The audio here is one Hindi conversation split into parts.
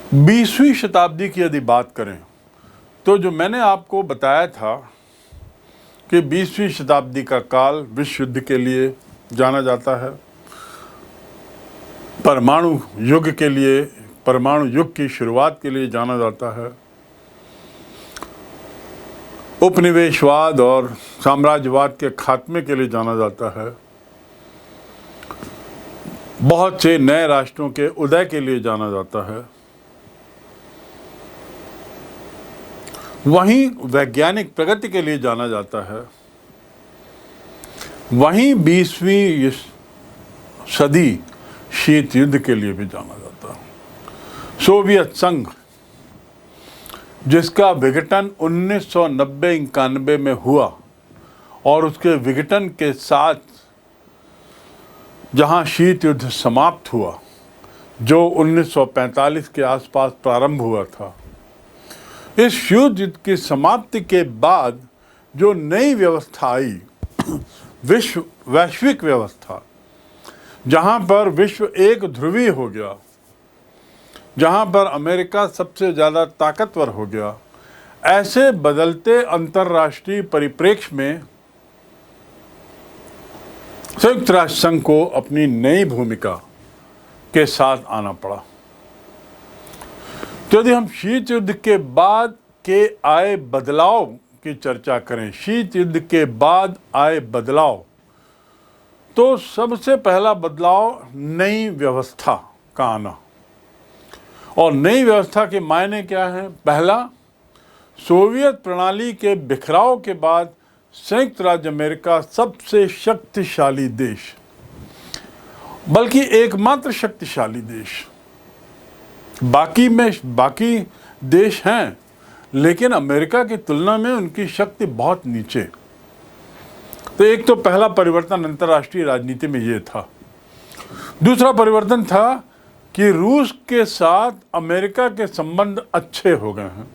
20वीं शताब्दी की यदि बात करें तो जो मैंने आपको बताया था कि 20वीं शताब्दी का काल विश्व युद्ध के लिए जाना जाता है, परमाणु युग के लिए, परमाणु युग की शुरुआत के लिए जाना जाता है, उपनिवेशवाद और साम्राज्यवाद के खात्मे के लिए जाना जाता है, बहुत से नए राष्ट्रों के उदय के लिए जाना जाता है। वहीं वैज्ञानिक प्रगति के लिए जाना जाता है। वहीं 20वीं सदी शीत युद्ध के लिए भी जाना जाता है। सोवियत संघ, जिसका विघटन 1990-91 में हुआ और उसके विघटन के साथ जहां शीत युद्ध समाप्त हुआ, जो 1945 के आसपास प्रारंभ हुआ था, इस शीत युद्ध की समाप्ति के बाद जो नई व्यवस्था आई, वैश्विक व्यवस्था, जहां पर विश्व एक ध्रुवीय हो गया, जहां पर अमेरिका सबसे ज़्यादा ताकतवर हो गया, ऐसे बदलते अंतर्राष्ट्रीय परिप्रेक्ष्य में संयुक्त राष्ट्र संघ को अपनी नई भूमिका के साथ आना पड़ा। तो यदि हम शीत युद्ध के बाद के आए बदलाव की चर्चा करें, शीत युद्ध के बाद आए बदलाव, तो सबसे पहला बदलाव नई व्यवस्था का आना। और नई व्यवस्था के मायने क्या हैं? पहला, सोवियत प्रणाली के बिखराव के बाद संयुक्त राज्य अमेरिका सबसे शक्तिशाली देश, बल्कि एकमात्र शक्तिशाली देश। बाकी देश हैं, लेकिन अमेरिका की तुलना में उनकी शक्ति बहुत नीचे। तो एक तो पहला परिवर्तन अंतर्राष्ट्रीय राजनीति में ये था। दूसरा परिवर्तन था कि रूस के साथ अमेरिका के संबंध अच्छे हो गए हैं।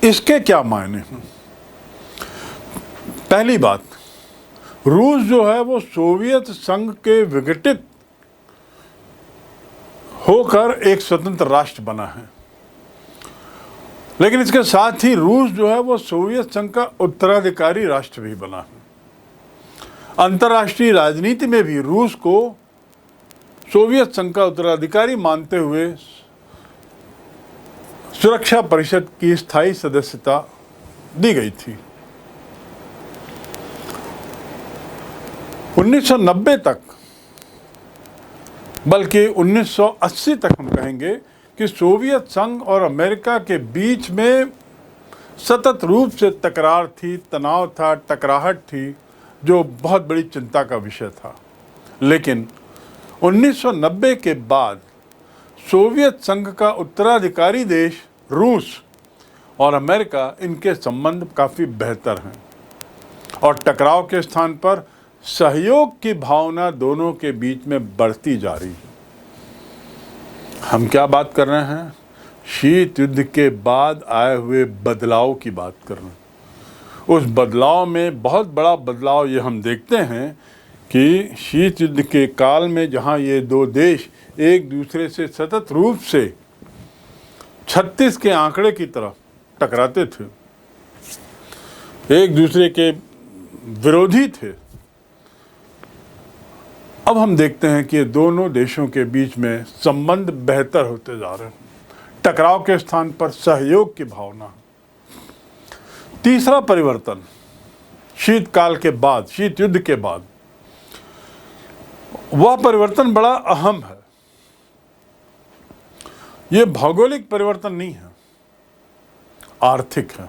इसके क्या मायने हैं? पहली बात, रूस जो है वो सोवियत संघ के विघटित होकर एक स्वतंत्र राष्ट्र बना है, लेकिन इसके साथ ही रूस जो है वो सोवियत संघ का उत्तराधिकारी राष्ट्र भी बना है। अंतर्राष्ट्रीय राजनीति में भी रूस को सोवियत संघ का उत्तराधिकारी मानते हुए सुरक्षा परिषद की स्थायी सदस्यता दी गई थी। 1990 तक, बल्कि 1980 तक हम कहेंगे कि सोवियत संघ और अमेरिका के बीच में सतत रूप से तकरार थी, तनाव था, टकराहट थी, जो बहुत बड़ी चिंता का विषय था। लेकिन 1990 के बाद सोवियत संघ का उत्तराधिकारी देश रूस और अमेरिका, इनके संबंध काफ़ी बेहतर हैं और टकराव के स्थान पर सहयोग की भावना दोनों के बीच में बढ़ती जा रही है। हम क्या बात कर रहे हैं? शीत युद्ध के बाद आए हुए बदलाव की बात कर रहे हैं। उस बदलाव में बहुत बड़ा बदलाव ये हम देखते हैं कि शीत युद्ध के काल में जहां ये दो देश एक दूसरे से सतत रूप से 36 के आंकड़े की तरह टकराते थे, एक दूसरे के विरोधी थे, अब हम देखते हैं कि दोनों देशों के बीच में संबंध बेहतर होते जा रहे हैं। टकराव के स्थान पर सहयोग की भावना। तीसरा परिवर्तन शीतकाल के बाद, शीत युद्ध के बाद, वह परिवर्तन बड़ा अहम है। यह भौगोलिक परिवर्तन नहीं है, आर्थिक है।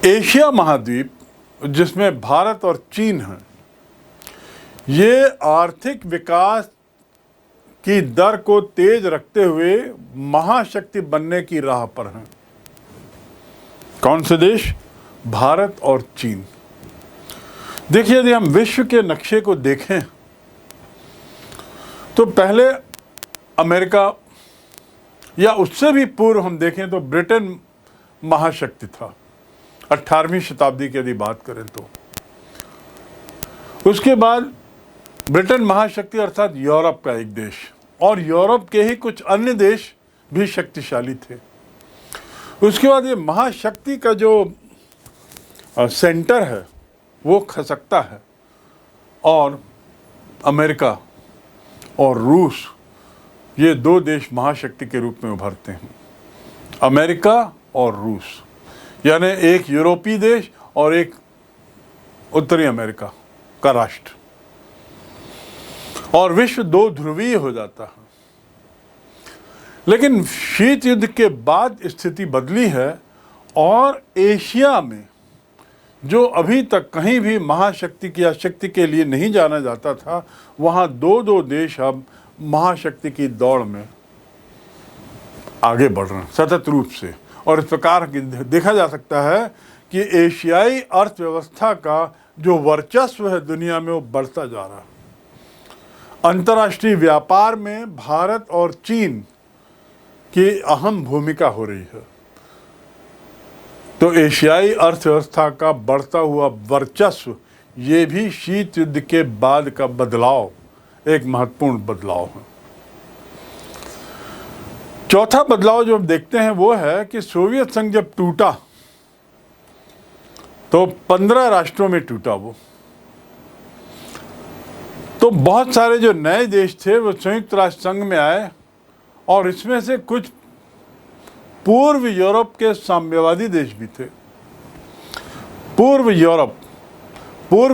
एशिया महाद्वीप, जिसमें भारत और चीन है, ये आर्थिक विकास की दर को तेज रखते हुए महाशक्ति बनने की राह पर हैं। कौन से देश? भारत और चीन। देखिए, यदि हम विश्व के नक्शे को देखें तो पहले अमेरिका, या उससे भी पूर्व हम देखें तो ब्रिटेन महाशक्ति था 18वीं शताब्दी की यदि बात करें तो। उसके बाद ब्रिटेन महाशक्ति अर्थात यूरोप का एक देश, और यूरोप के ही कुछ अन्य देश भी शक्तिशाली थे। उसके बाद ये महाशक्ति का जो सेंटर है वो खसकता है और अमेरिका और रूस, ये दो देश महाशक्ति के रूप में उभरते हैं। अमेरिका और रूस, यानी एक यूरोपीय देश और एक उत्तरी अमेरिका का राष्ट्र, और विश्व दो ध्रुवीय हो जाता है। लेकिन शीत युद्ध के बाद स्थिति बदली है और एशिया में, जो अभी तक कहीं भी महाशक्ति की या शक्ति के लिए नहीं जाना जाता था, वहाँ दो दो देश अब महाशक्ति की दौड़ में आगे बढ़ रहे हैं सतत रूप से। और इस प्रकार देखा जा सकता है कि एशियाई अर्थव्यवस्था का जो वर्चस्व है दुनिया में वो बढ़ता जा रहा है। अंतर्राष्ट्रीय व्यापार में भारत और चीन की अहम भूमिका हो रही है। तो एशियाई अर्थव्यवस्था का बढ़ता हुआ वर्चस्व, ये भी शीत युद्ध के बाद का बदलाव, एक महत्वपूर्ण बदलाव है। चौथा बदलाव जो हम देखते हैं वो है कि सोवियत संघ जब टूटा तो 15 राष्ट्रों में टूटा वो, तो बहुत सारे जो नए देश थे वो संयुक्त राष्ट्र संघ में आए और इसमें से कुछ पूर्व यूरोप के साम्यवादी देश भी थे। पूर्व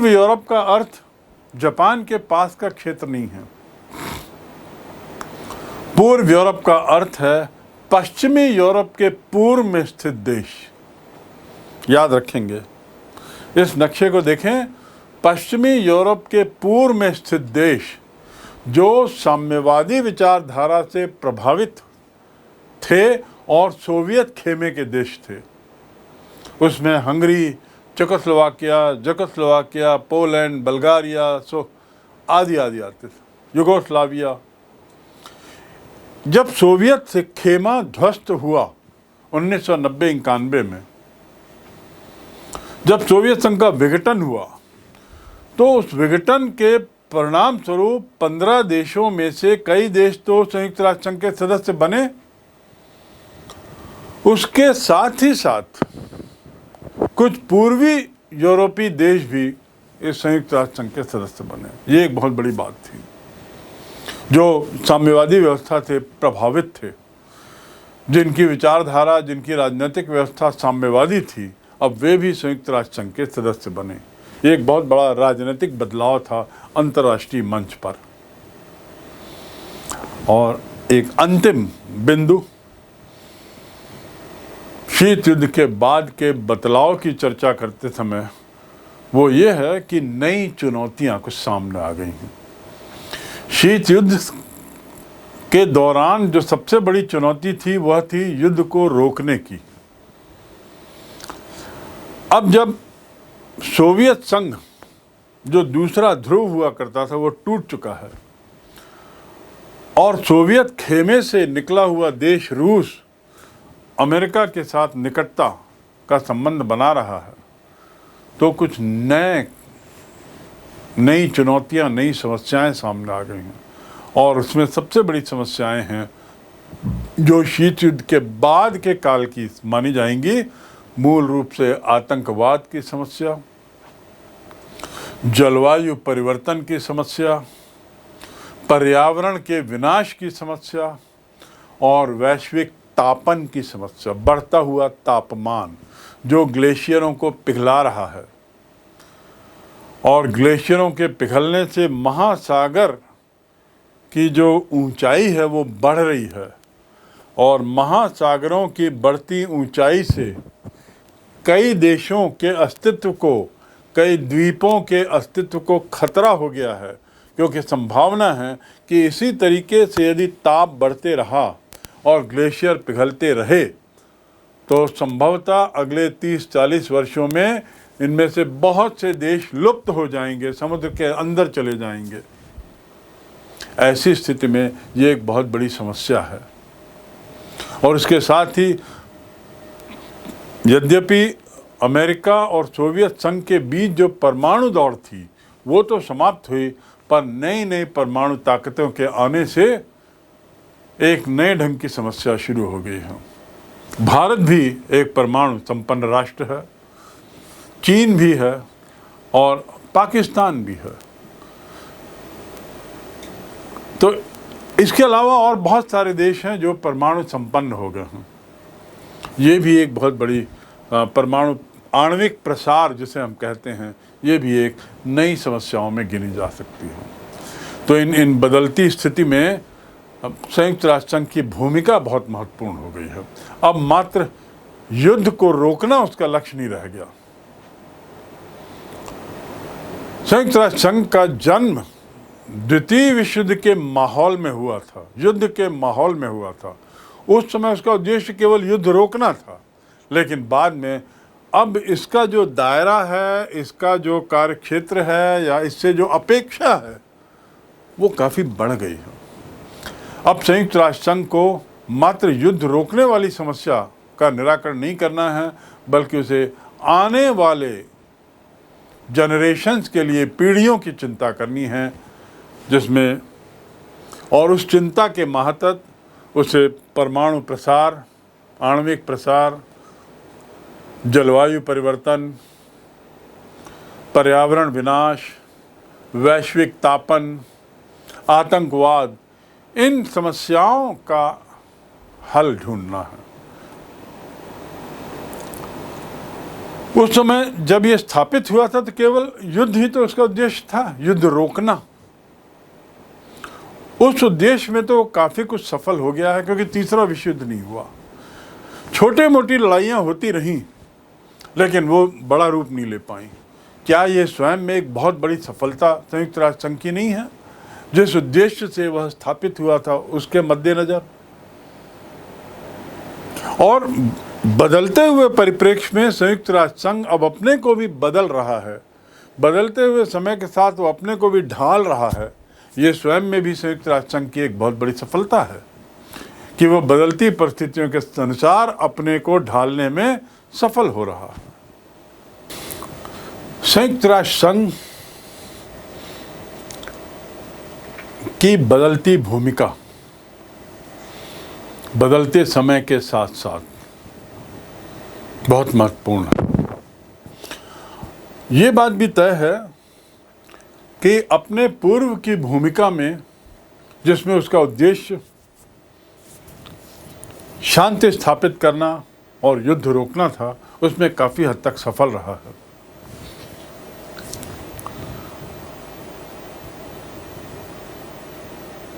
यूरोप का अर्थ जापान के पास का क्षेत्र नहीं है। पूर्व यूरोप का अर्थ है पश्चिमी यूरोप के पूर्व में स्थित देश। याद रखेंगे, इस नक्शे को देखें। पश्चिमी यूरोप के पूर्व में स्थित देश जो साम्यवादी विचारधारा से प्रभावित थे और सोवियत खेमे के देश थे, उसमें हंगरी, चेकोस्लोवाकिया, पोलैंड, बल्गारिया, आदि आते थे, युगोस्लाविया। जब सोवियत से खेमा ध्वस्त हुआ 1990-91 में, जब सोवियत संघ का विघटन हुआ, तो उस विघटन के परिणाम स्वरूप 15 देशों में से कई देश तो संयुक्त राष्ट्र संघ के सदस्य बने, उसके साथ ही साथ कुछ पूर्वी यूरोपीय देश भी इस संयुक्त राष्ट्र संघ के सदस्य बने। ये एक बहुत बड़ी बात थी। जो साम्यवादी व्यवस्था से प्रभावित थे, जिनकी विचारधारा, जिनकी राजनीतिक व्यवस्था साम्यवादी थी, अब वे भी संयुक्त राष्ट्र संघ के सदस्य बने। ये एक बहुत बड़ा राजनीतिक बदलाव था अंतर्राष्ट्रीय मंच पर। और एक अंतिम बिंदु शीत युद्ध के बाद के बदलाव की चर्चा करते समय वो ये है कि नई चुनौतियां कुछ सामने आ गई हैं। शीत युद्ध के दौरान जो सबसे बड़ी चुनौती थी वह थी युद्ध को रोकने की। अब जब सोवियत संघ, जो दूसरा ध्रुव हुआ करता था, वो टूट चुका है और सोवियत खेमे से निकला हुआ देश रूस अमेरिका के साथ निकटता का संबंध बना रहा है, तो कुछ नई चुनौतियां, नई समस्याएं सामने आ गई हैं। और उसमें सबसे बड़ी समस्याएं हैं जो शीत युद्ध के बाद के काल की मानी जाएंगी। मूल रूप से आतंकवाद की समस्या, जलवायु परिवर्तन की समस्या, पर्यावरण के विनाश की समस्या और वैश्विक तापन की समस्या, बढ़ता हुआ तापमान जो ग्लेशियरों को पिघला रहा है। और ग्लेशियरों के पिघलने से महासागर की जो ऊंचाई है वो बढ़ रही है और महासागरों की बढ़ती ऊंचाई से कई देशों के अस्तित्व को, कई द्वीपों के अस्तित्व को खतरा हो गया है, क्योंकि संभावना है कि इसी तरीके से यदि ताप बढ़ते रहा और ग्लेशियर पिघलते रहे तो संभवतः अगले 30-40 वर्षों में इनमें से बहुत से देश लुप्त हो जाएंगे, समुद्र के अंदर चले जाएंगे। ऐसी स्थिति में ये एक बहुत बड़ी समस्या है। और इसके साथ ही यद्यपि अमेरिका और सोवियत संघ के बीच जो परमाणु दौड़ थी वो तो समाप्त हुई, पर नई नई परमाणु ताकतों के आने से एक नए ढंग की समस्या शुरू हो गई है। भारत भी एक परमाणु संपन्न राष्ट्र है, चीन भी है और पाकिस्तान भी है। तो इसके अलावा और बहुत सारे देश हैं जो परमाणु संपन्न हो गए हैं। ये भी एक बहुत बड़ी परमाणु आणविक प्रसार जिसे हम कहते हैं, ये भी एक नई समस्याओं में गिनी जा सकती है। तो इन बदलती स्थिति में संयुक्त राष्ट्र संघ की भूमिका बहुत महत्वपूर्ण हो गई है। अब मात्र युद्ध को रोकना उसका लक्ष्य नहीं रह गया। संयुक्त राष्ट्र संघ का जन्म द्वितीय विश्व युद्ध के माहौल में हुआ था, युद्ध के माहौल में हुआ था। उस समय उसका उद्देश्य केवल युद्ध रोकना था, लेकिन बाद में अब इसका जो दायरा है, इसका जो कार्यक्षेत्र है या इससे जो अपेक्षा है, वो काफ़ी बढ़ गई है। अब संयुक्त राष्ट्र संघ को मात्र युद्ध रोकने वाली समस्या का निराकरण नहीं करना है, बल्कि उसे आने वाले जनरेशन्स के लिए, पीढ़ियों की चिंता करनी है, जिसमें और उस चिंता के मातहत उसे परमाणु प्रसार, आणविक प्रसार, जलवायु परिवर्तन, पर्यावरण विनाश, वैश्विक तापन, आतंकवाद, इन समस्याओं का हल ढूंढना है। उस समय जब ये स्थापित हुआ था तो केवल युद्ध ही तो उसका उद्देश्य था, युद्ध रोकना। उस उद्देश्य में तो काफ़ी कुछ सफल हो गया है, क्योंकि तीसरा विश्व युद्ध नहीं हुआ। छोटे मोटी लड़ाइयाँ होती रहीं, लेकिन वो बड़ा रूप नहीं ले पाई। क्या ये स्वयं में एक बहुत बड़ी सफलता संयुक्त राष्ट्र संघ की नहीं है? जिस उद्देश्य से वह स्थापित हुआ था उसके मद्देनजर और बदलते हुए परिप्रेक्ष्य में संयुक्त राष्ट्र संघ अब अपने को भी बदल रहा है। बदलते हुए समय के साथ वो अपने को भी ढाल रहा है। ये स्वयं में भी संयुक्त राष्ट्र संघ की एक बहुत बड़ी सफलता है कि वो बदलती परिस्थितियों के अनुसार अपने को ढालने में सफल हो रहा है। संयुक्त राष्ट्र संघ की बदलती भूमिका बदलते समय के साथ साथ बहुत महत्वपूर्ण है। ये बात भी तय है कि अपने पूर्व की भूमिका में, जिसमें उसका उद्देश्य शांति स्थापित करना और युद्ध रोकना था, उसमें काफ़ी हद तक सफल रहा है।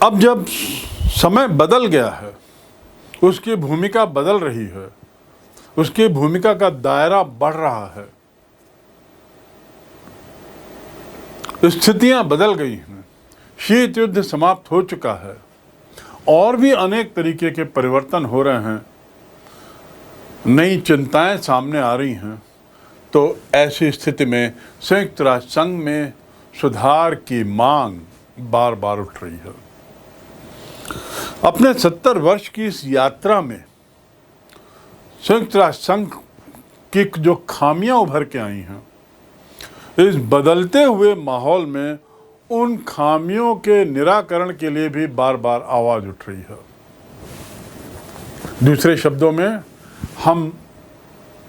अब जब समय बदल गया है, उसकी भूमिका बदल रही है, उसकी भूमिका का दायरा बढ़ रहा है, स्थितियां बदल गई हैं, शीत युद्ध समाप्त हो चुका है और भी अनेक तरीके के परिवर्तन हो रहे हैं, नई चिंताएं सामने आ रही हैं। तो ऐसी स्थिति में संयुक्त राष्ट्र संघ में सुधार की मांग बार बार उठ रही है। अपने 70 वर्ष की इस यात्रा में संयुक्त राष्ट्र संघ की जो खामियां उभर के आई हैं, इस बदलते हुए माहौल में उन खामियों के निराकरण के लिए भी बार बार आवाज़ उठ रही है। दूसरे शब्दों में हम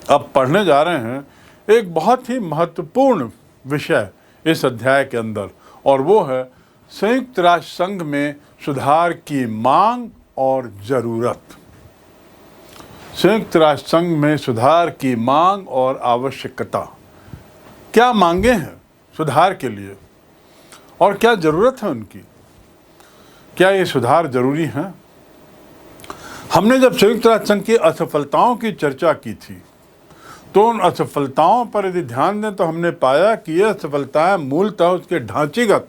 अब पढ़ने जा रहे हैं एक बहुत ही महत्वपूर्ण विषय इस अध्याय के अंदर, और वो है संयुक्त राष्ट्र संघ में सुधार की मांग और ज़रूरत। संयुक्त राष्ट्र संघ में सुधार की मांग और आवश्यकता। क्या मांगे हैं सुधार के लिए और क्या ज़रूरत है उनकी? क्या ये सुधार ज़रूरी है? हमने जब संयुक्त राष्ट्र संघ की असफलताओं की चर्चा की थी, तो उन असफलताओं पर यदि ध्यान दें तो हमने पाया कि ये असफलताएं मूलतः उसके ढांचेगत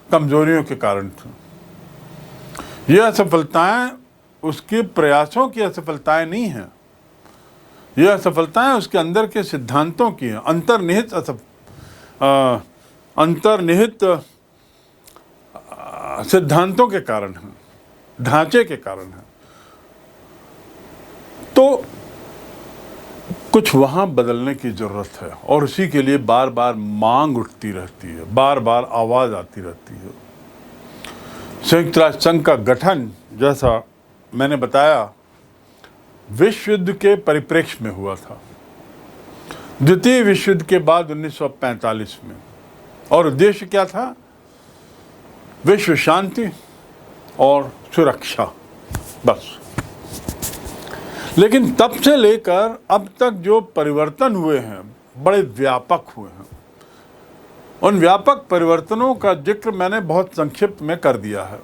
कमजोरियों के कारण थी। ये असफलताएं उसके प्रयासों की असफलताएं नहीं हैं, ये असफलताएं उसके अंदर के सिद्धांतों की हैं, अंतर्निहित सिद्धांतों के कारण हैं, ढांचे के कारण हैं। तो कुछ वहाँ बदलने की ज़रूरत है और उसी के लिए बार बार मांग उठती रहती है, बार बार आवाज़ आती रहती है। संयुक्त राष्ट्र संघ का गठन, जैसा मैंने बताया, विश्व युद्ध के परिप्रेक्ष्य में हुआ था, द्वितीय विश्व युद्ध के बाद 1945 में। और उद्देश्य क्या था? विश्व शांति और सुरक्षा, बस। लेकिन तब से लेकर अब तक जो परिवर्तन हुए हैं बड़े व्यापक हुए हैं। उन व्यापक परिवर्तनों का जिक्र मैंने बहुत संक्षिप्त में कर दिया है,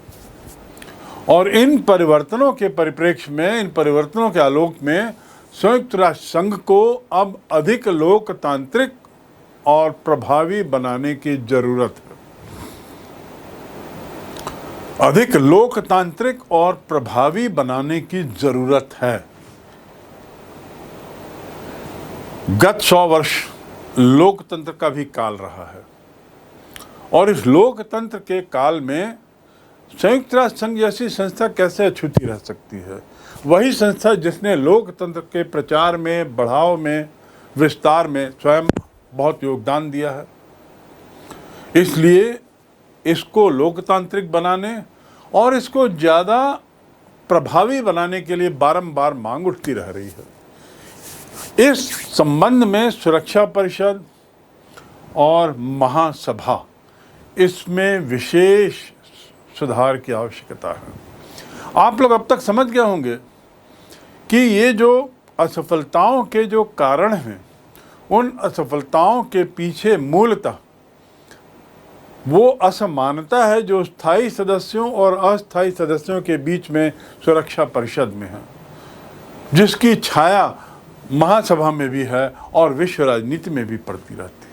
और इन परिवर्तनों के परिप्रेक्ष्य में, इन परिवर्तनों के आलोक में संयुक्त राष्ट्र संघ को अब अधिक लोकतांत्रिक और प्रभावी बनाने की जरूरत है। अधिक लोकतांत्रिक और प्रभावी बनाने की जरूरत है। गत 100 वर्ष लोकतंत्र का भी काल रहा है, और इस लोकतंत्र के काल में संयुक्त राष्ट्र संघ जैसी संस्था कैसे अछूती रह सकती है? वही संस्था जिसने लोकतंत्र के प्रचार में, बढ़ाव में, विस्तार में स्वयं बहुत योगदान दिया है। इसलिए इसको लोकतांत्रिक बनाने और इसको ज़्यादा प्रभावी बनाने के लिए बारंबार मांग उठती रह रही है। इस संबंध में सुरक्षा परिषद और महासभा, इसमें विशेष सुधार की आवश्यकता है। आप लोग अब तक समझ गए होंगे कि ये जो असफलताओं के जो कारण हैं, उन असफलताओं के पीछे मूलतः वो असमानता है जो स्थायी सदस्यों और अस्थायी सदस्यों के बीच में सुरक्षा परिषद में है, जिसकी छाया महासभा में भी है और विश्व राजनीति में भी पड़ती रहती है।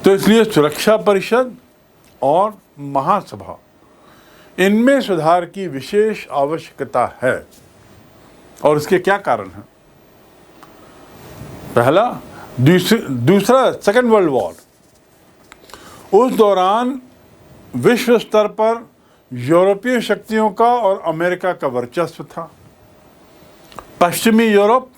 तो इसलिए सुरक्षा परिषद और महासभा, इनमें सुधार की विशेष आवश्यकता है। और इसके क्या कारण हैं? पहला, दूसरा सेकेंड वर्ल्ड वॉर, उस दौरान विश्व स्तर पर यूरोपीय शक्तियों का और अमेरिका का वर्चस्व था। पश्चिमी यूरोप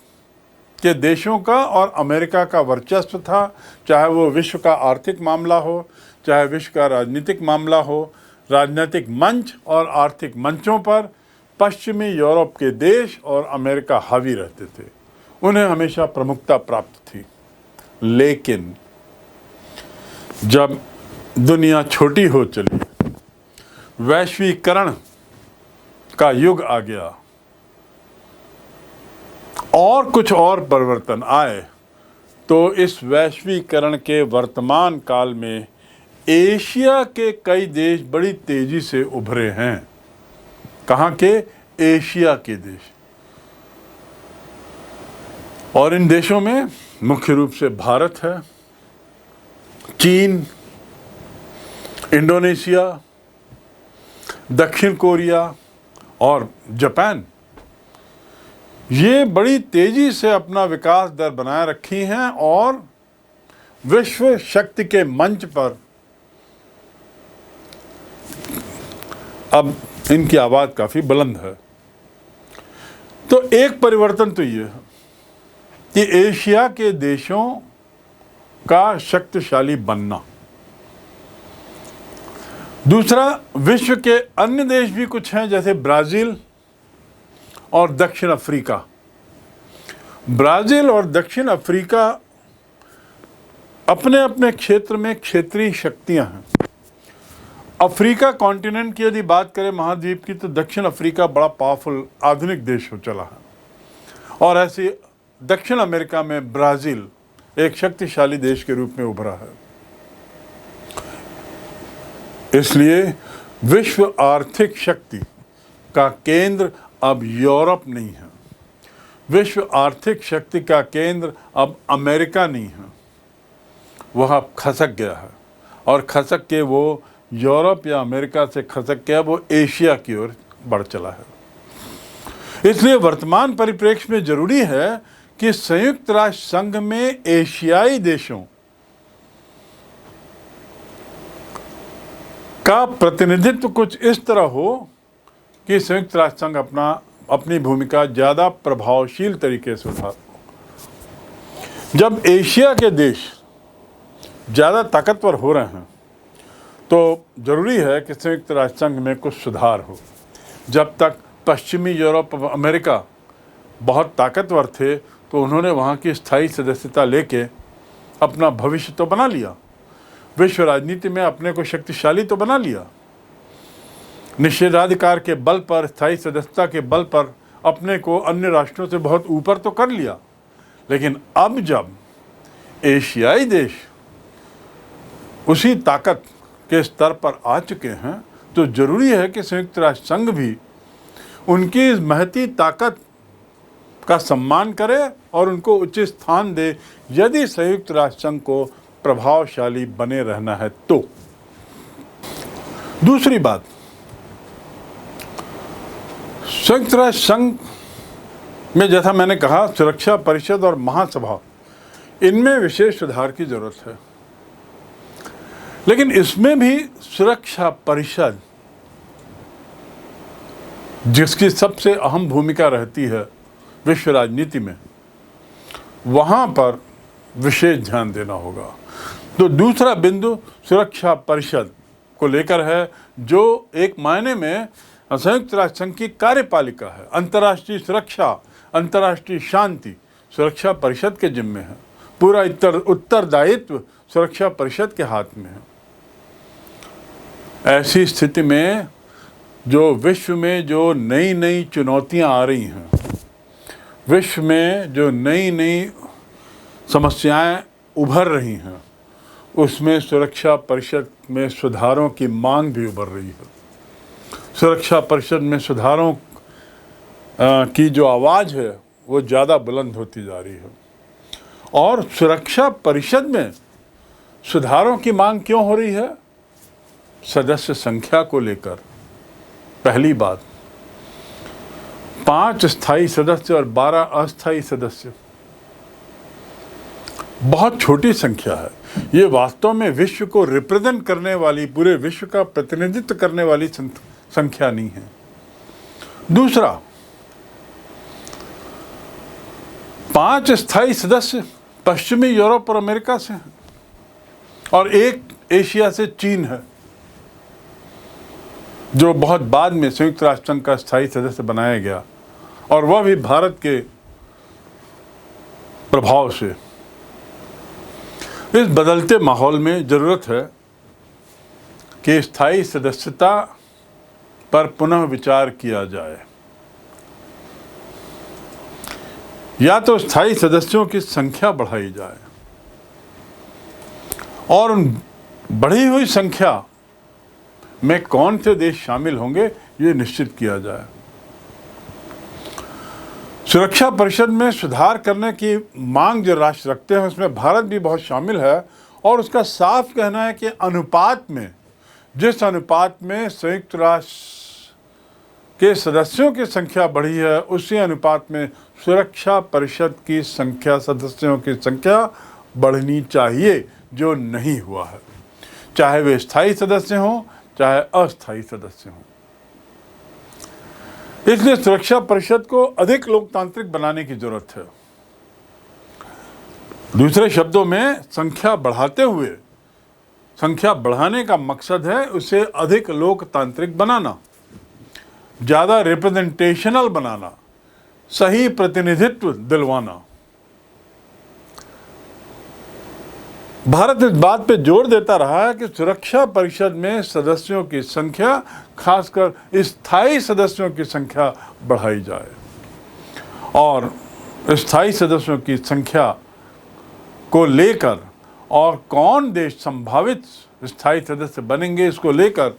के देशों का और अमेरिका का वर्चस्व था, चाहे वो विश्व का आर्थिक मामला हो, चाहे विश्व का राजनीतिक मामला हो। राजनीतिक मंच और आर्थिक मंचों पर पश्चिमी यूरोप के देश और अमेरिका हावी रहते थे, उन्हें हमेशा प्रमुखता प्राप्त थी। लेकिन जब दुनिया छोटी हो चली, वैश्वीकरण का युग आ गया और कुछ और परिवर्तन आए, तो इस वैश्वीकरण के वर्तमान काल में एशिया के कई देश बड़ी तेजी से उभरे हैं। कहाँ के? एशिया के देश। और इन देशों में मुख्य रूप से भारत है, चीन, इंडोनेशिया, दक्षिण कोरिया और जापान, ये बड़ी तेजी से अपना विकास दर बनाए रखी हैं और विश्व शक्ति के मंच पर अब इनकी आवाज़ काफ़ी बुलंद है। तो एक परिवर्तन तो ये है कि एशिया के देशों का शक्तिशाली बनना। दूसरा, विश्व के अन्य देश भी कुछ हैं, जैसे ब्राज़ील और दक्षिण अफ्रीका। ब्राज़ील और दक्षिण अफ्रीका अपने अपने क्षेत्र में क्षेत्रीय शक्तियां हैं। अफ्रीका कॉन्टिनेंट की यदि बात करें, महाद्वीप की, तो दक्षिण अफ्रीका बड़ा पावरफुल आधुनिक देश हो चला है। और ऐसे दक्षिण अमेरिका में ब्राज़ील एक शक्तिशाली देश के रूप में उभरा है। इसलिए विश्व आर्थिक शक्ति का केंद्र अब यूरोप नहीं है, विश्व आर्थिक शक्ति का केंद्र अब अमेरिका नहीं है, वह अब खसक गया है। और खसक के वो यूरोप या अमेरिका से खसक के वो एशिया की ओर बढ़ चला है। इसलिए वर्तमान परिप्रेक्ष्य में जरूरी है कि संयुक्त राष्ट्र संघ में एशियाई देशों का प्रतिनिधित्व कुछ इस तरह हो कि संयुक्त राष्ट्र संघ अपनी भूमिका ज़्यादा प्रभावशील तरीके से उठा। जब एशिया के देश ज़्यादा ताकतवर हो रहे हैं, तो जरूरी है कि संयुक्त राष्ट्र संघ में कुछ सुधार हो। जब तक पश्चिमी यूरोप और अमेरिका बहुत ताकतवर थे तो उन्होंने वहाँ की स्थायी सदस्यता लेके अपना भविष्य तो बना लिया, विश्व राजनीति में अपने को शक्तिशाली तो बना लिया, निषेधाधिकार के बल पर, स्थायी सदस्यता के बल पर अपने को अन्य राष्ट्रों से बहुत ऊपर तो कर लिया। लेकिन अब जब एशियाई देश उसी ताकत के स्तर पर आ चुके हैं तो जरूरी है कि संयुक्त राष्ट्र संघ भी उनकी इस महती ताकत का सम्मान करे और उनको उचित स्थान दे, यदि संयुक्त राष्ट्र संघ को प्रभावशाली बने रहना है तो। दूसरी बात, संयुक्त राष्ट्र संघ में जैसा मैंने कहा, सुरक्षा परिषद और महासभा, इनमें विशेष सुधार की जरूरत है। लेकिन इसमें भी सुरक्षा परिषद, जिसकी सबसे अहम भूमिका रहती है विश्व राजनीति में, वहां पर विशेष ध्यान देना होगा। तो दूसरा बिंदु सुरक्षा परिषद को लेकर है, जो एक मायने में संयुक्त राष्ट्र संघ की कार्यपालिका है। अंतर्राष्ट्रीय सुरक्षा, अंतर्राष्ट्रीय शांति सुरक्षा परिषद के जिम्मे है। पूरा उत्तरदायित्व सुरक्षा परिषद के हाथ में है। ऐसी स्थिति में जो विश्व में जो नई नई चुनौतियां आ रही हैं, विश्व में जो नई नई समस्याएं उभर रही हैं, उसमें सुरक्षा परिषद में सुधारों की मांग भी उभर रही है। सुरक्षा परिषद में सुधारों की जो आवाज़ है वो ज़्यादा बुलंद होती जा रही है। और सुरक्षा परिषद में सुधारों की मांग क्यों हो रही है? सदस्य संख्या को लेकर। पहली बात, 5 स्थायी सदस्य और 12 अस्थायी सदस्य, बहुत छोटी संख्या है। ये वास्तव में विश्व को रिप्रेजेंट करने वाली, पूरे विश्व का प्रतिनिधित्व करने वाली संख्या नहीं है। दूसरा, 5 स्थायी सदस्य पश्चिमी यूरोप और अमेरिका से हैं और एक एशिया से चीन है, जो बहुत बाद में संयुक्त राष्ट्र संघ का स्थायी सदस्य बनाया गया, और वह भी भारत के प्रभाव से। इस बदलते माहौल में जरूरत है कि स्थायी सदस्यता पर पुनः विचार किया जाए। या तो स्थायी सदस्यों की संख्या बढ़ाई जाए और उन बढ़ी हुई संख्या में कौन से देश शामिल होंगे ये निश्चित किया जाए। सुरक्षा परिषद में सुधार करने की मांग जो राष्ट्र रखते हैं उसमें भारत भी बहुत शामिल है, और उसका साफ कहना है कि अनुपात में, जिस अनुपात में संयुक्त राष्ट्र के सदस्यों की संख्या बढ़ी है, उसी अनुपात में सुरक्षा परिषद की संख्या, सदस्यों की संख्या बढ़नी चाहिए, जो नहीं हुआ है, चाहे वे स्थायी सदस्य हों चाहे अस्थायी सदस्य हों। इसलिए सुरक्षा परिषद को अधिक लोकतांत्रिक बनाने की जरूरत है। दूसरे शब्दों में, संख्या बढ़ाते हुए, संख्या बढ़ाने का मकसद है उसे अधिक लोकतांत्रिक बनाना, ज़्यादा रिप्रेजेंटेशनल बनाना, सही प्रतिनिधित्व दिलवाना। भारत इस बात पे जोर देता रहा है कि सुरक्षा परिषद में सदस्यों की संख्या, खासकर स्थायी सदस्यों की संख्या बढ़ाई जाए, और स्थायी सदस्यों की संख्या को लेकर और कौन देश संभावित स्थायी सदस्य बनेंगे, इसको लेकर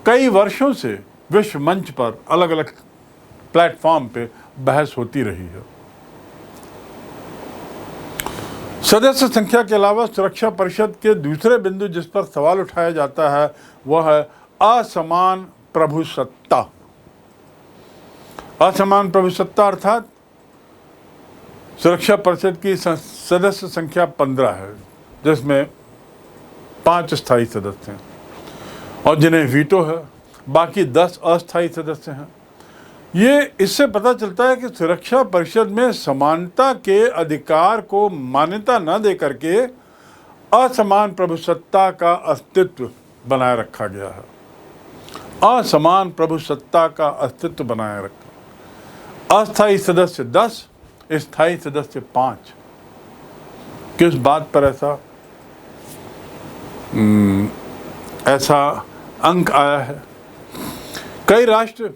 कई वर्षों से विश्व मंच पर अलग अलग प्लेटफॉर्म पे बहस होती रही है। सदस्य संख्या के अलावा सुरक्षा परिषद के दूसरे बिंदु जिस पर सवाल उठाया जाता है वह है असमान प्रभुसत्ता। असमान प्रभुसत्ता अर्थात सुरक्षा परिषद की सदस्य संख्या 15 है, जिसमें 5 स्थायी सदस्य हैं और जिन्हें वीटो है, बाकी 10 अस्थायी सदस्य हैं। ये इससे पता चलता है कि सुरक्षा परिषद में समानता के अधिकार को मान्यता न दे करके असमान प्रभुसत्ता का अस्तित्व बनाए रखा गया है। असमान प्रभुसत्ता का अस्तित्व बनाए रखा। अस्थायी सदस्य 10, स्थायी सदस्य 5। किस बात पर ऐसा अंक आया है? कई राष्ट्र,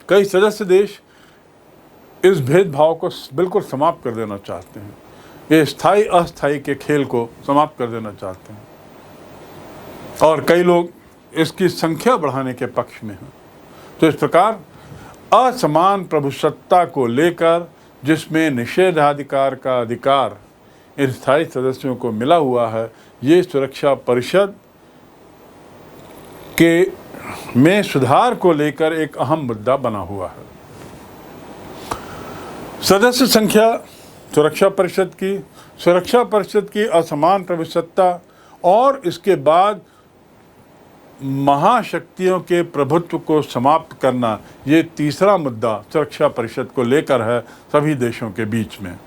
कई सदस्य देश इस भेदभाव को बिल्कुल समाप्त कर देना चाहते हैं। ये स्थायी अस्थायी के खेल को समाप्त कर देना चाहते हैं, और कई लोग इसकी संख्या बढ़ाने के पक्ष में हैं। तो इस प्रकार असमान प्रभुसत्ता को लेकर, जिसमें निषेधाधिकार का अधिकार इन स्थायी सदस्यों को मिला हुआ है, ये सुरक्षा परिषद के में सुधार को लेकर एक अहम मुद्दा बना हुआ है। सदस्य संख्या सुरक्षा परिषद की असमान प्रभुसत्ता और इसके बाद महाशक्तियों के प्रभुत्व को समाप्त करना, ये तीसरा मुद्दा सुरक्षा परिषद को लेकर है सभी देशों के बीच में।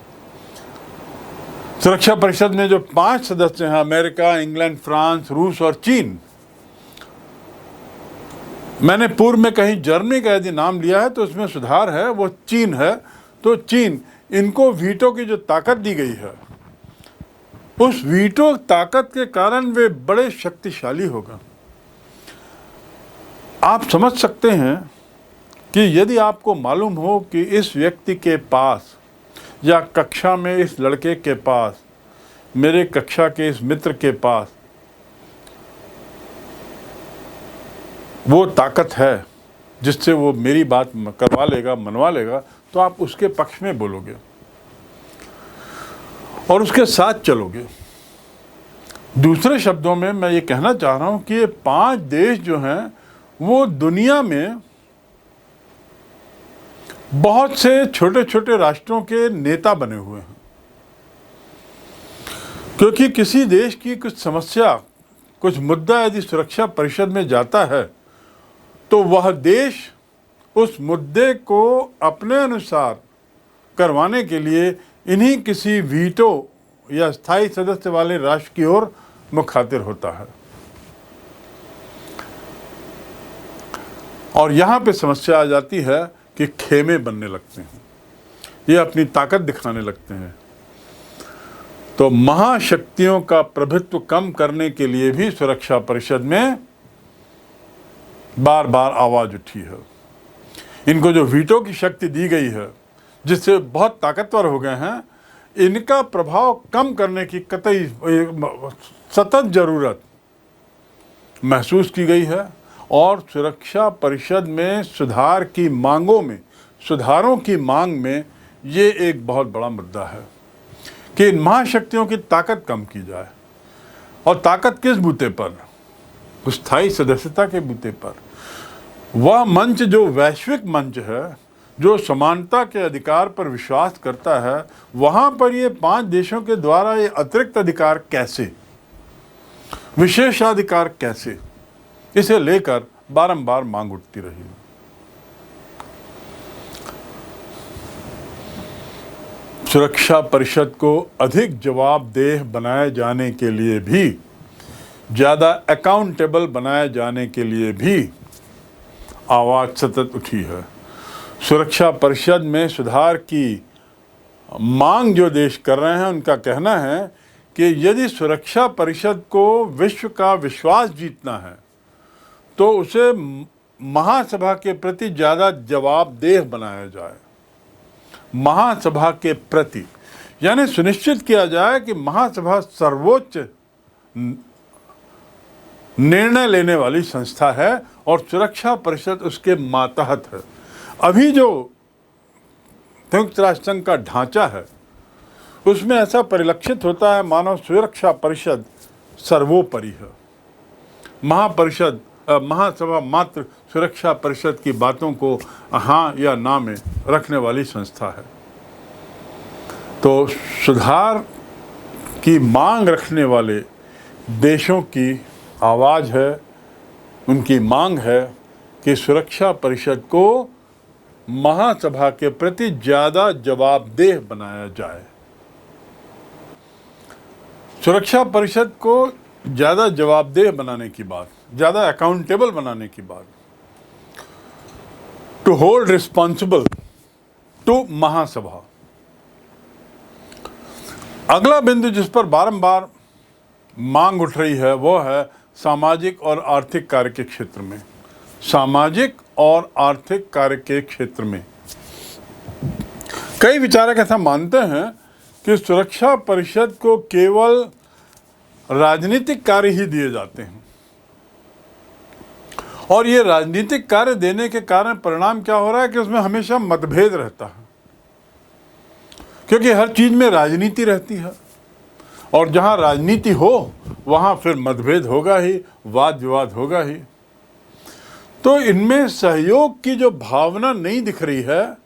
सुरक्षा परिषद में जो 5 सदस्य हैं, अमेरिका, इंग्लैंड, फ्रांस, रूस और चीन। मैंने पूर्व में कहीं जर्मनी का यदि नाम लिया है तो उसमें सुधार है, वो चीन है। तो चीन, इनको वीटो की जो ताकत दी गई है, उस वीटो ताकत के कारण वे बड़े शक्तिशाली होगा। आप समझ सकते हैं कि यदि आपको मालूम हो कि इस व्यक्ति के पास या कक्षा में इस लड़के के पास, मेरे कक्षा के इस मित्र के पास वो ताकत है जिससे वो मेरी बात करवा लेगा, मनवा लेगा, तो आप उसके पक्ष में बोलोगे और उसके साथ चलोगे। दूसरे शब्दों में मैं ये कहना चाह रहा हूँ कि ये 5 देश जो हैं वो दुनिया में बहुत से छोटे छोटे राष्ट्रों के नेता बने हुए हैं, क्योंकि किसी देश की कुछ समस्या, कुछ मुद्दा यदि सुरक्षा परिषद में जाता है तो वह देश उस मुद्दे को अपने अनुसार करवाने के लिए इन्हीं किसी वीटो या स्थायी सदस्य वाले राष्ट्र की ओर मुखातिर होता है। और यहाँ पे समस्या आ जाती है कि खेमे बनने लगते हैं, ये अपनी ताकत दिखाने लगते हैं। तो महाशक्तियों का प्रभुत्व कम करने के लिए भी सुरक्षा परिषद में बार बार आवाज उठी है। इनको जो वीटो की शक्ति दी गई है, जिससे बहुत ताकतवर हो गए हैं, इनका प्रभाव कम करने की कतई सतत जरूरत महसूस की गई है। और सुरक्षा परिषद में सुधारों की मांग में ये एक बहुत बड़ा मुद्दा है कि इन महाशक्तियों की ताकत कम की जाए। और ताकत किस बूते पर? स्थायी सदस्यता के बूते पर। वह मंच जो वैश्विक मंच है, जो समानता के अधिकार पर विश्वास करता है, वहां पर ये 5 देशों के द्वारा ये अतिरिक्त अधिकार कैसे, विशेषाधिकार कैसे, इसे लेकर बारंबार मांग उठती रही। सुरक्षा परिषद को अधिक जवाबदेह बनाए जाने के लिए भी, ज़्यादा अकाउंटेबल बनाए जाने के लिए भी आवाज़ सतत उठी है। सुरक्षा परिषद में सुधार की मांग जो देश कर रहे हैं, उनका कहना है कि यदि सुरक्षा परिषद को विश्व का विश्वास जीतना है तो उसे महासभा के प्रति ज़्यादा जवाबदेह बनाया जाए। महासभा के प्रति, यानी सुनिश्चित किया जाए कि महासभा सर्वोच्च निर्णय लेने वाली संस्था है और सुरक्षा परिषद उसके मातहत है। अभी जो संयुक्त राष्ट्र संघ का ढांचा है उसमें ऐसा परिलक्षित होता है मानो सुरक्षा परिषद सर्वोपरि है। महासभा मात्र सुरक्षा परिषद की बातों को हाँ या ना में रखने वाली संस्था है। तो सुधार की मांग रखने वाले देशों की आवाज़ है, उनकी मांग है कि सुरक्षा परिषद को महासभा के प्रति ज़्यादा जवाबदेह बनाया जाए। सुरक्षा परिषद को ज़्यादा जवाबदेह बनाने की बात, ज़्यादा अकाउंटेबल बनाने की बात, टू होल्ड रिस्पॉन्सिबल टू महासभा। अगला बिंदु जिस पर बारंबार मांग उठ रही है वो है सामाजिक और आर्थिक कार्य के क्षेत्र में। सामाजिक और आर्थिक कार्य के क्षेत्र में कई विचारक ऐसा मानते हैं कि सुरक्षा परिषद को केवल राजनीतिक कार्य ही दिए जाते हैं, और ये राजनीतिक कार्य देने के कारण परिणाम क्या हो रहा है कि उसमें हमेशा मतभेद रहता है, क्योंकि हर चीज में राजनीति रहती है, और जहां राजनीति हो वहां फिर मतभेद होगा ही, वाद विवाद होगा ही। तो इनमें सहयोग की जो भावना नहीं दिख रही है,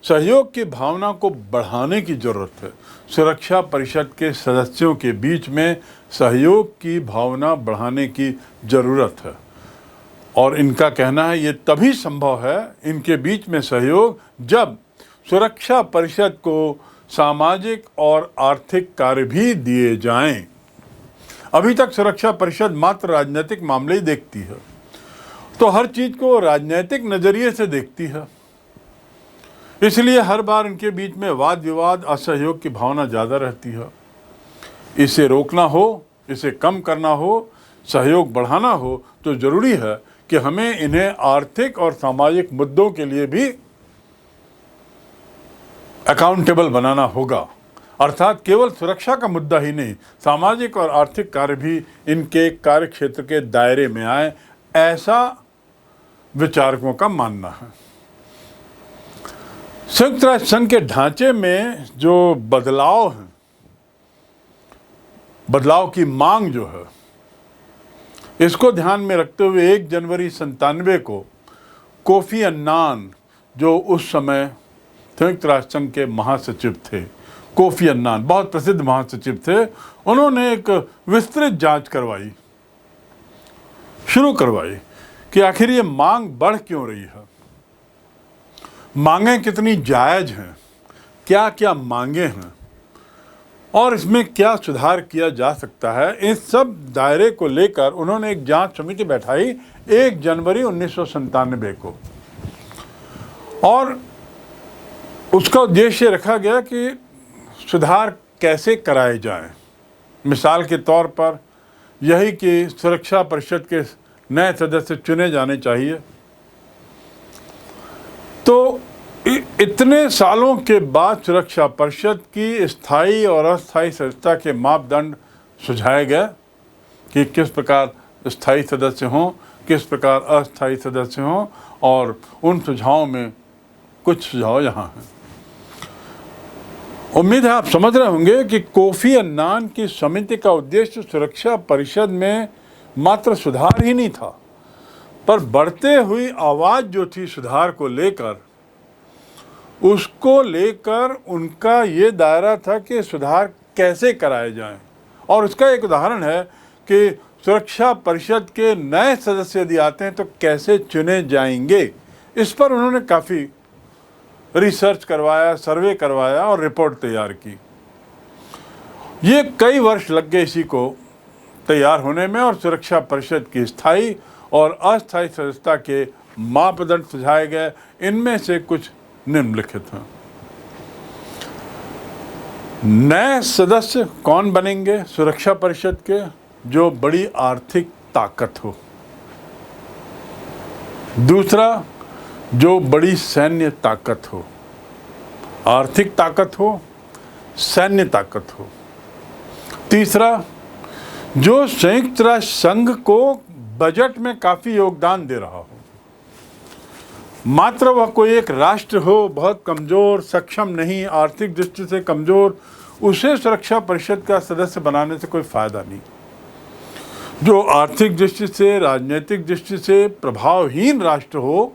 सहयोग की भावना को बढ़ाने की जरूरत है। सुरक्षा परिषद के सदस्यों के बीच में सहयोग की भावना बढ़ाने की जरूरत है, और इनका कहना है ये तभी संभव है, इनके बीच में सहयोग, जब सुरक्षा परिषद को सामाजिक और आर्थिक कार्य भी दिए जाएं। अभी तक सुरक्षा परिषद मात्र राजनीतिक मामले ही देखती है, तो हर चीज को राजनीतिक नजरिए से देखती है, इसलिए हर बार इनके बीच में वाद विवाद, असहयोग की भावना ज़्यादा रहती है। इसे रोकना हो, इसे कम करना हो, सहयोग बढ़ाना हो, तो ज़रूरी है कि हमें इन्हें आर्थिक और सामाजिक मुद्दों के लिए भी अकाउंटेबल बनाना होगा। अर्थात केवल सुरक्षा का मुद्दा ही नहीं, सामाजिक और आर्थिक कार्य भी इनके कार्य क्षेत्र के दायरे में आए, ऐसा विचारकों का मानना है। संयुक्त राष्ट्र संघ के ढांचे में जो बदलाव है, बदलाव की मांग जो है, इसको ध्यान में रखते हुए 1 जनवरी 97 को कोफी अन्नान, जो उस समय संयुक्त राष्ट्र संघ के महासचिव थे, कोफी अन्नान बहुत प्रसिद्ध महासचिव थे, उन्होंने एक विस्तृत जांच शुरू करवाई कि आखिर ये मांग बढ़ क्यों रही है, मांगें कितनी जायज हैं, क्या क्या मांगे हैं, और इसमें क्या सुधार किया जा सकता है। इस सब दायरे को लेकर उन्होंने एक जांच समिति बैठाई 1 जनवरी 1997 को, और उसका उद्देश्य रखा गया कि सुधार कैसे कराए जाएं। मिसाल के तौर पर यही कि सुरक्षा परिषद के नए सदस्य चुने जाने चाहिए। तो इतने सालों के बाद सुरक्षा परिषद की स्थायी और अस्थायी सदस्यता के मापदंड सुझाए गए कि किस प्रकार स्थायी सदस्य हों, किस प्रकार अस्थायी सदस्य हों, और उन सुझावों में कुछ सुझाव यहाँ हैं। उम्मीद है आप समझ रहे होंगे कि कोफी अन्नान की समिति का उद्देश्य सुरक्षा परिषद में मात्र सुधार ही नहीं था, पर बढ़ते हुई आवाज़ जो थी सुधार को लेकर, उसको लेकर उनका ये दायरा था कि सुधार कैसे कराए जाएं। और उसका एक उदाहरण है कि सुरक्षा परिषद के नए सदस्य यदि आते हैं तो कैसे चुने जाएंगे। इस पर उन्होंने काफ़ी रिसर्च करवाया, सर्वे करवाया और रिपोर्ट तैयार की। ये कई वर्ष लग गए इसी को तैयार होने में, और सुरक्षा परिषद की स्थायी और अस्थायी सदस्यता के मापदंड सुझाए गए। इनमें से कुछ निम्नलिखित हैं। नए सदस्य कौन बनेंगे सुरक्षा परिषद के? जो बड़ी आर्थिक ताकत हो। दूसरा, जो बड़ी सैन्य ताकत हो, आर्थिक ताकत हो, सैन्य ताकत हो। तीसरा, जो संयुक्त राष्ट्र संघ को बजट में काफ़ी योगदान दे रहा हो, मात्र वह कोई एक राष्ट्र हो बहुत कमज़ोर, सक्षम नहीं, आर्थिक दृष्टि से कमज़ोर, उसे सुरक्षा परिषद का सदस्य बनाने से कोई फ़ायदा नहीं। जो आर्थिक दृष्टि से, राजनीतिक दृष्टि से प्रभावहीन राष्ट्र हो,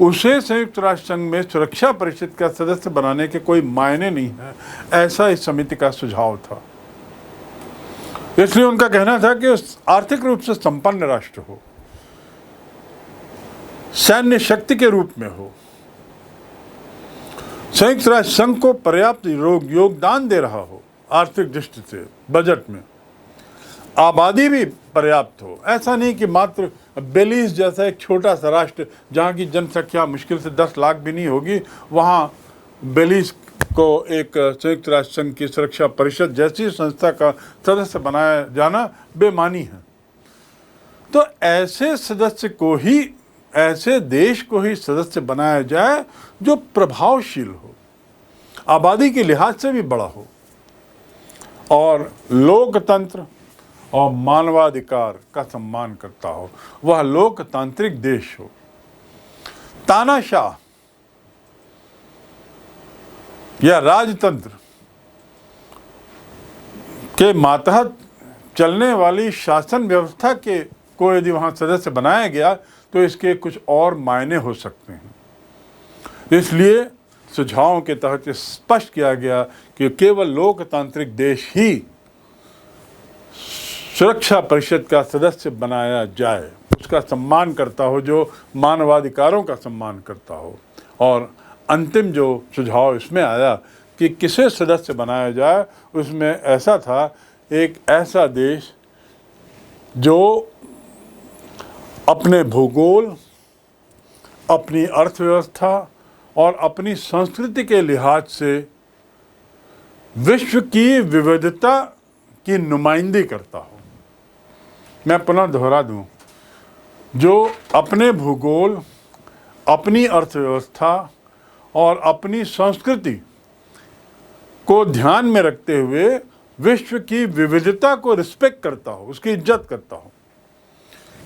उसे संयुक्त राष्ट्र संघ में सुरक्षा परिषद का सदस्य बनाने के कोई मायने नहीं है, ऐसा इस समिति का सुझाव था। इसलिए उनका कहना था कि आर्थिक रूप से संपन्न राष्ट्र हो, सैन्य शक्ति के रूप में हो, संयुक्त राष्ट्र संघ को पर्याप्त योगदान दे रहा हो, आर्थिक दृष्टि से बजट में, आबादी भी पर्याप्त हो। ऐसा नहीं कि मात्र बेलीज जैसा एक छोटा सा राष्ट्र जहाँ की जनसंख्या मुश्किल से 10 लाख भी नहीं होगी, वहाँ बेलीज को एक संयुक्त राष्ट्र संघ की सुरक्षा परिषद जैसी संस्था का सदस्य बनाया जाना बेमानी है। तो ऐसे सदस्य को ही, ऐसे देश को ही सदस्य बनाया जाए जो प्रभावशील हो, आबादी के लिहाज से भी बड़ा हो और लोकतंत्र और मानवाधिकार का सम्मान करता हो, वह लोकतांत्रिक देश हो। तानाशाह या राजतंत्र के मातहत चलने वाली शासन व्यवस्था के को यदि वहाँ सदस्य बनाया गया तो इसके कुछ और मायने हो सकते हैं। इसलिए सुझावों के तहत स्पष्ट किया गया कि केवल लोकतांत्रिक देश ही सुरक्षा परिषद का सदस्य बनाया जाए, उसका सम्मान करता हो, जो मानवाधिकारों का सम्मान करता हो। और अंतिम जो सुझाव इसमें आया कि किसे सदस्य बनाया जाए, उसमें ऐसा था, एक ऐसा देश जो अपने भूगोल, अपनी अर्थव्यवस्था और अपनी संस्कृति के लिहाज से विश्व की विविधता की नुमाइंदगी करता हो। मैं पुनः दोहरा दूं, जो अपने भूगोल, अपनी अर्थव्यवस्था और अपनी संस्कृति को ध्यान में रखते हुए विश्व की विविधता को रिस्पेक्ट करता हो, उसकी इज्जत करता हो,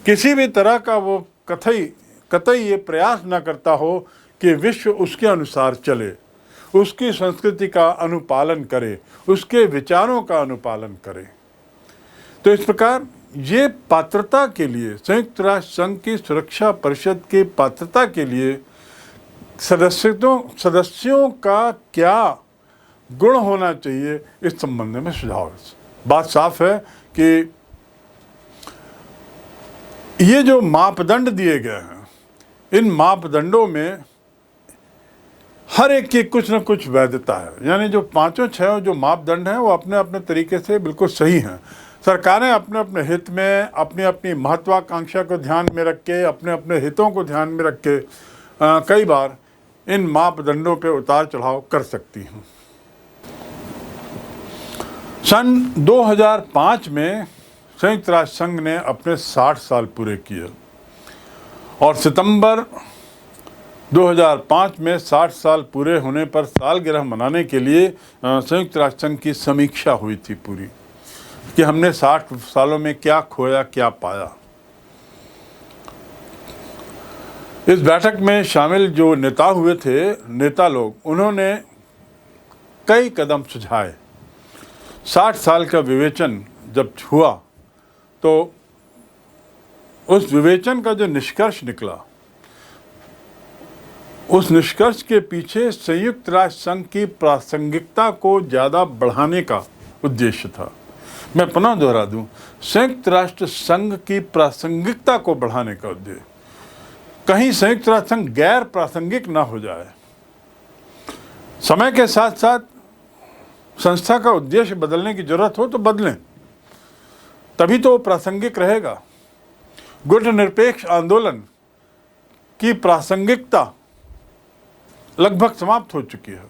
किसी भी तरह का वो कतई ये प्रयास न करता हो कि विश्व उसके अनुसार चले, उसकी संस्कृति का अनुपालन करे, उसके विचारों का अनुपालन करे। तो इस प्रकार ये पात्रता के लिए, संयुक्त राष्ट्र संघ की सुरक्षा परिषद की पात्रता के लिए सदस्यों का क्या गुण होना चाहिए, इस संबंध में सुझाव है। बात साफ है कि ये जो मापदंड दिए गए हैं, इन मापदंडों में हर एक की कुछ न कुछ वैधता है। यानी जो पांचों छह जो मापदंड हैं वो अपने अपने तरीके से बिल्कुल सही हैं। सरकारें अपने अपने हित में, अपनी अपनी महत्वाकांक्षा को ध्यान में रख के, अपने अपने हितों को ध्यान में रख के कई बार इन मापदंडों पे उतार चढ़ाव कर सकती हैं। सन 2005 में संयुक्त राष्ट्र संघ ने अपने 60 साल पूरे किए और सितंबर 2005 में 60 साल पूरे होने पर सालगिरह मनाने के लिए संयुक्त राष्ट्र संघ की समीक्षा हुई थी पूरी, कि हमने 60 सालों में क्या खोया, क्या पाया। इस बैठक में शामिल जो नेता लोग, उन्होंने कई कदम सुझाए। 60 साल का विवेचन जब हुआ तो उस विवेचन का जो निष्कर्ष निकला, उस निष्कर्ष के पीछे संयुक्त राष्ट्र संघ की प्रासंगिकता को ज़्यादा बढ़ाने का उद्देश्य था। मैं पुनः दोहरा दूं, संयुक्त राष्ट्र संघ की प्रासंगिकता को बढ़ाने का उद्देश्य, कहीं संयुक्त राष्ट्र संघ गैर प्रासंगिक ना हो जाए। समय के साथ साथ संस्था का उद्देश्य बदलने की जरूरत हो तो बदलें, तभी तो वो प्रासंगिक रहेगा। गुट निरपेक्ष आंदोलन की प्रासंगिकता लगभग समाप्त हो चुकी है।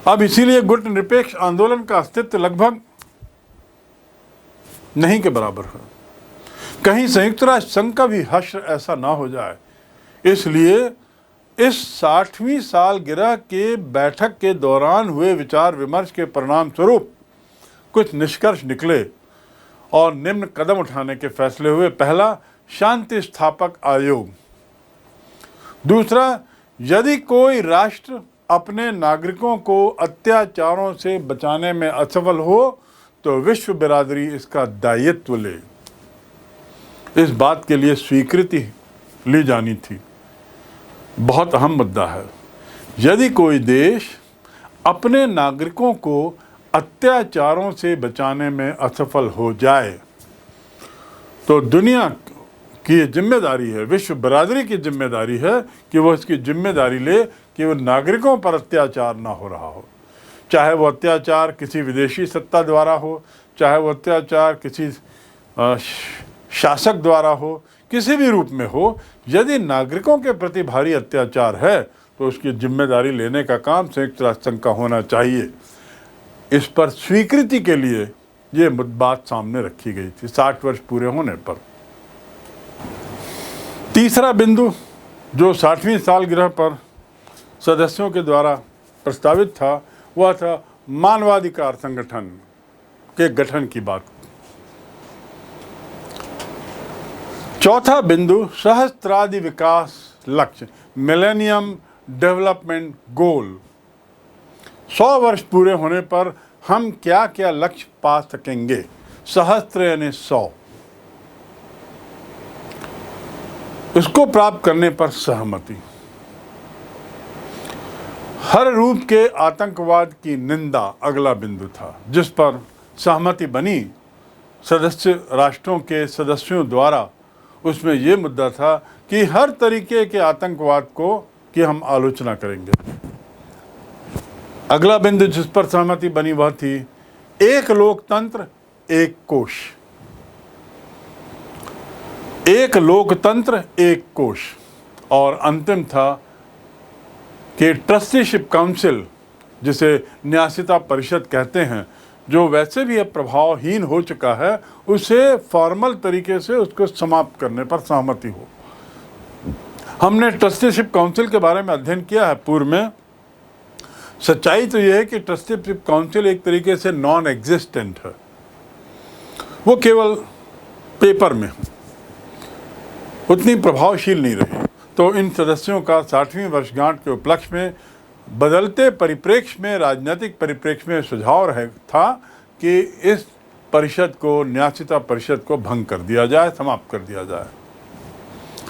अब इसीलिए गुट निरपेक्ष आंदोलन का अस्तित्व लगभग नहीं के बराबर है। कहीं संयुक्त राष्ट्र संघ का भी हश्र ऐसा ना हो जाए, इसलिए इस 60वीं सालगिरह के बैठक के दौरान हुए विचार विमर्श के परिणाम स्वरूप कुछ निष्कर्ष निकले और निम्न कदम उठाने के फैसले हुए। पहला, शांति स्थापक आयोग। दूसरा, यदि कोई राष्ट्र अपने नागरिकों को अत्याचारों से बचाने में असफल हो तो विश्व बिरादरी इसका दायित्व ले। इस बात के लिए स्वीकृति ली जानी थी। बहुत अहम मुद्दा है। यदि कोई देश अपने नागरिकों को अत्याचारों से बचाने में असफल हो जाए तो दुनिया की जिम्मेदारी है, विश्व बिरादरी की जिम्मेदारी है कि वो इसकी जिम्मेदारी ले कि वो नागरिकों पर अत्याचार ना हो रहा हो। चाहे वो अत्याचार किसी विदेशी सत्ता द्वारा हो, चाहे वो अत्याचार किसी शासक द्वारा हो, किसी भी रूप में हो, यदि नागरिकों के प्रति भारी अत्याचार है तो उसकी जिम्मेदारी लेने का काम संयुक्त राष्ट्र संघ का होना चाहिए। इस पर स्वीकृति के लिए ये बात सामने रखी गई थी 60 वर्ष पूरे होने पर। तीसरा बिंदु जो 60वीं सालगिरह पर सदस्यों के द्वारा प्रस्तावित था वह था मानवाधिकार संगठन के गठन की बात। चौथा बिंदु सहस्त्राब्दी विकास लक्ष्य, मिलेनियम डेवलपमेंट गोल। 100 वर्ष पूरे होने पर हम क्या क्या लक्ष्य पा सकेंगे। सहस्त्र यानी 100, इसको प्राप्त करने पर सहमति। हर रूप के आतंकवाद की निंदा अगला बिंदु था, जिस पर सहमति बनी सदस्य राष्ट्रों के सदस्यों द्वारा। उसमें यह मुद्दा था कि हर तरीके के आतंकवाद की हम आलोचना करेंगे। अगला बिंदु जिस पर सहमति बनी वह थी एक लोकतंत्र एक कोष। एक लोकतंत्र एक कोष। और अंतिम था कि ट्रस्टीशिप काउंसिल, जिसे न्यासिता परिषद कहते हैं, जो वैसे भी अब प्रभावहीन हो चुका है, उसे फॉर्मल तरीके से उसको समाप्त करने पर सहमति हो। हमने ट्रस्टीशिप काउंसिल के बारे में अध्ययन किया है पूर्व में। सच्चाई तो यह है कि ट्रस्टीशिप काउंसिल एक तरीके से नॉन एग्जिस्टेंट है, वो केवल पेपर में उतनी प्रभावशील नहीं रही। तो इन सदस्यों का 60वीं वर्षगांठ के उपलक्ष्य में बदलते परिप्रेक्ष्य में, राजनीतिक परिप्रेक्ष्य में सुझाव था कि इस परिषद को, न्यासिता परिषद को भंग कर दिया जाए, समाप्त कर दिया जाए।